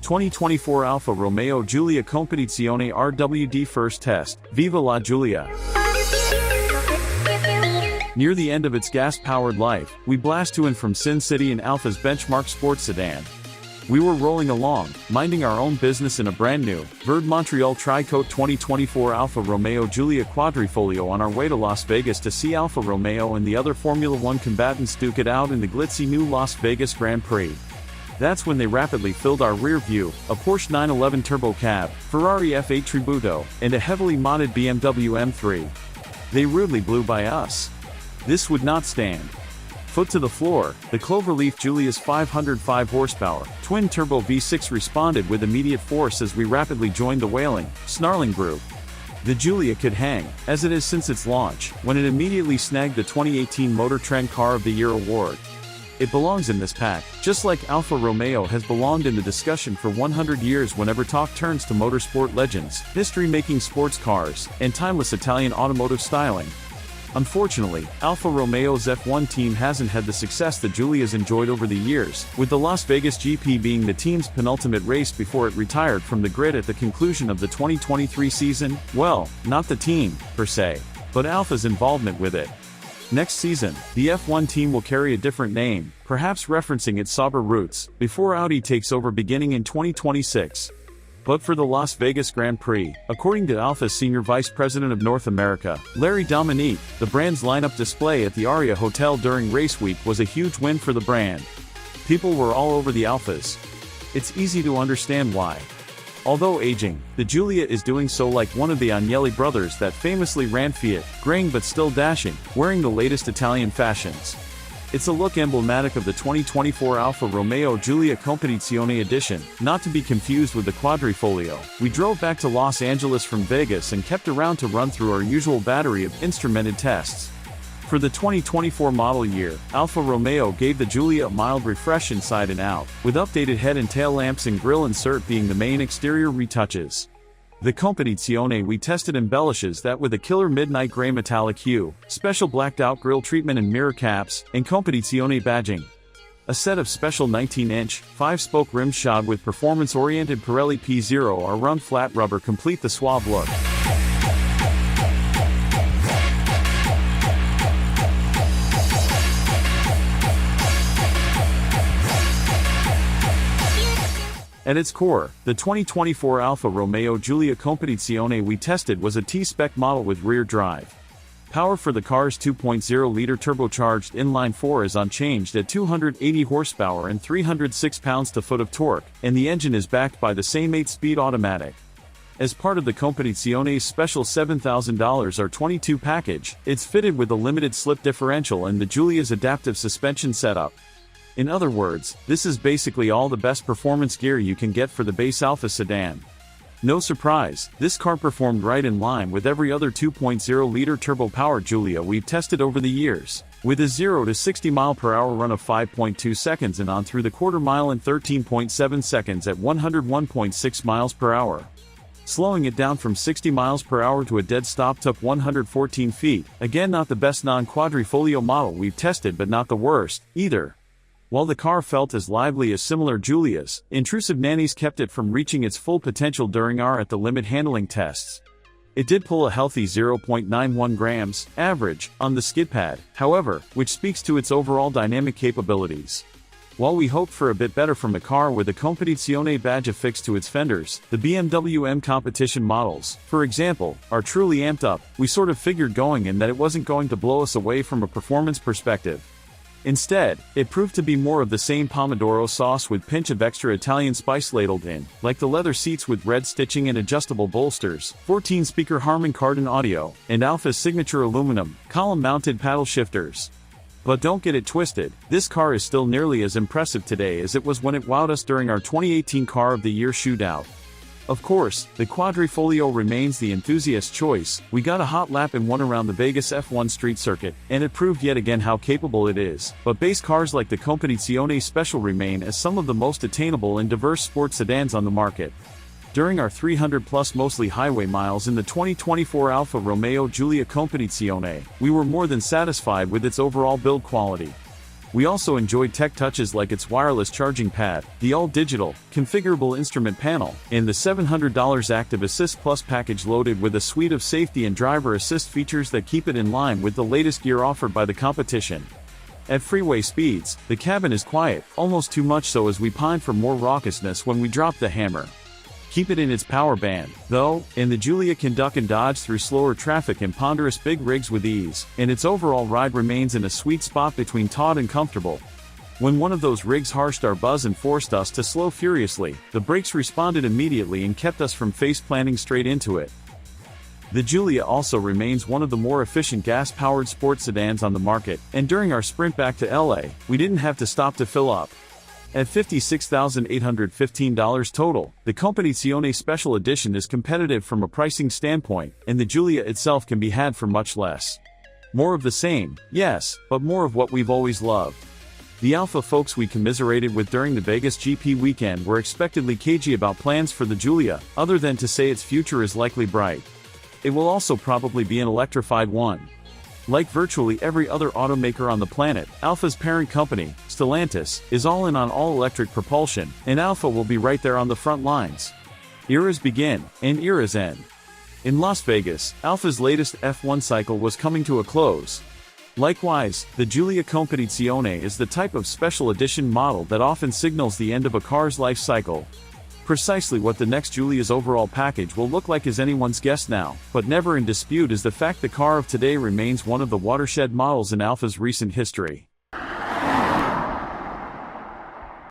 2024 Alfa Romeo Giulia Competizione RWD First Test, Viva la Giulia! Near the end of its gas-powered life, we blast to and from Sin City in Alfa's benchmark sports sedan. We were rolling along, minding our own business in a brand new, Verde Montreal Tri-Coat 2024 Alfa Romeo Giulia Quadrifoglio on our way to Las Vegas to see Alfa Romeo and the other Formula One combatants duke it out in the glitzy new Las Vegas Grand Prix. That's when they rapidly filled our rear view, a Porsche 911 Turbo Cab, Ferrari F8 Tributo, and a heavily modded BMW M3. They rudely blew by us. This would not stand. Foot to the floor, the Cloverleaf Giulia's 505 horsepower, twin-turbo V6 responded with immediate force as we rapidly joined the wailing, snarling group. The Giulia could hang, as it has since its launch, when it immediately snagged the 2018 Motor Trend Car of the Year award. It belongs in this pack, just like Alfa Romeo has belonged in the discussion for 100 years whenever talk turns to motorsport legends, history-making sports cars, and timeless Italian automotive styling. Unfortunately, Alfa Romeo's F1 team hasn't had the success the Giulia's enjoyed over the years, with the Las Vegas GP being the team's penultimate race before it retired from the grid at the conclusion of the 2023 season. Well, not the team, per se, but Alfa's involvement with it. Next season, the F1 team will carry a different name, perhaps referencing its Sauber roots, before Audi takes over beginning in 2026. But for the Las Vegas Grand Prix, according to Alfa's Senior Vice President of North America, Larry Dominique, the brand's lineup display at the Aria Hotel during race week was a huge win for the brand. People were all over the Alfas. It's easy to understand why. Although aging, the Giulia is doing so like one of the Agnelli brothers that famously ran Fiat, graying but still dashing, wearing the latest Italian fashions. It's a look emblematic of the 2024 Alfa Romeo Giulia Competizione edition, not to be confused with the Quadrifoglio. We drove back to Los Angeles from Vegas and kept around to run through our usual battery of instrumented tests. For the 2024 model year, Alfa Romeo gave the Giulia a mild refresh inside and out, with updated head and tail lamps and grille insert being the main exterior retouches. The Competizione we tested embellishes that with a killer midnight gray metallic hue, special blacked-out grille treatment and mirror caps, and Competizione badging. A set of special 19-inch, 5-spoke rims shod with performance-oriented Pirelli P0 or run flat rubber complete the suave look. At its core, the 2024 Alfa Romeo Giulia Competizione we tested was a T-spec model with rear drive. Power for the car's 2.0-liter turbocharged inline-4 is unchanged at 280 horsepower and 306 pounds-to-foot of torque, and the engine is backed by the same 8-speed automatic. As part of the Competizione's special $7,000 or 22 package, it's fitted with a limited slip differential and the Giulia's adaptive suspension setup. In other words, this is basically all the best performance gear you can get for the base Alfa sedan. No surprise, this car performed right in line with every other 2.0-liter turbo-powered Giulia we've tested over the years, with a 0 to 60 mph run of 5.2 seconds and on through the quarter mile in 13.7 seconds at 101.6 mph. Slowing it down from 60 mph to a dead stop took 114 feet, again not the best non-Quadrifoglio model we've tested but not the worst, either. While the car felt as lively as similar Giulias, intrusive nannies kept it from reaching its full potential during our at-the-limit handling tests. It did pull a healthy 0.91 grams, average, on the skid pad, however, which speaks to its overall dynamic capabilities. While we hoped for a bit better from a car with a Competizione badge affixed to its fenders, the BMW M competition models, for example, are truly amped up. We sort of figured going in that it wasn't going to blow us away from a performance perspective. Instead, it proved to be more of the same pomodoro sauce with pinch of extra Italian spice ladled in, like the leather seats with red stitching and adjustable bolsters, 14-speaker Harman Kardon audio, and Alfa's signature aluminum, column-mounted paddle shifters. But don't get it twisted, this car is still nearly as impressive today as it was when it wowed us during our 2018 Car of the Year shootout. Of course, the Quadrifoglio remains the enthusiast choice. We got a hot lap in one around the Vegas F1 street circuit, and it proved yet again how capable it is, but base cars like the Competizione Special remain as some of the most attainable and diverse sports sedans on the market. During our 300-plus mostly highway miles in the 2024 Alfa Romeo Giulia Competizione, we were more than satisfied with its overall build quality. We also enjoyed tech touches like its wireless charging pad, the all-digital, configurable instrument panel, and the $700 Active Assist Plus package loaded with a suite of safety and driver assist features that keep it in line with the latest gear offered by the competition. At freeway speeds, the cabin is quiet, almost too much so as we pine for more raucousness when we drop the hammer. Keep it in its power band, though, and the Giulia can duck and dodge through slower traffic and ponderous big rigs with ease, and its overall ride remains in a sweet spot between taut and comfortable. When one of those rigs harshed our buzz and forced us to slow furiously, the brakes responded immediately and kept us from face-planting straight into it. The Giulia also remains one of the more efficient gas-powered sports sedans on the market, and during our sprint back to LA, we didn't have to stop to fill up. At $56,815 total, the Competi Special Edition is competitive from a pricing standpoint, and the Giulia itself can be had for much less. More of the same, yes, but more of what we've always loved. The Alfa folks we commiserated with during the Vegas GP weekend were expectedly cagey about plans for the Giulia, other than to say its future is likely bright. It will also probably be an electrified one. Like virtually every other automaker on the planet, Alfa's parent company, Stellantis, is all in on all-electric propulsion, and Alfa will be right there on the front lines. Eras begin, and eras end. In Las Vegas, Alfa's latest F1 cycle was coming to a close. Likewise, the Giulia Competizione is the type of special edition model that often signals the end of a car's life cycle. Precisely what the next Giulia's overall package will look like is anyone's guess now, but never in dispute is the fact the car of today remains one of the watershed models in Alfa's recent history.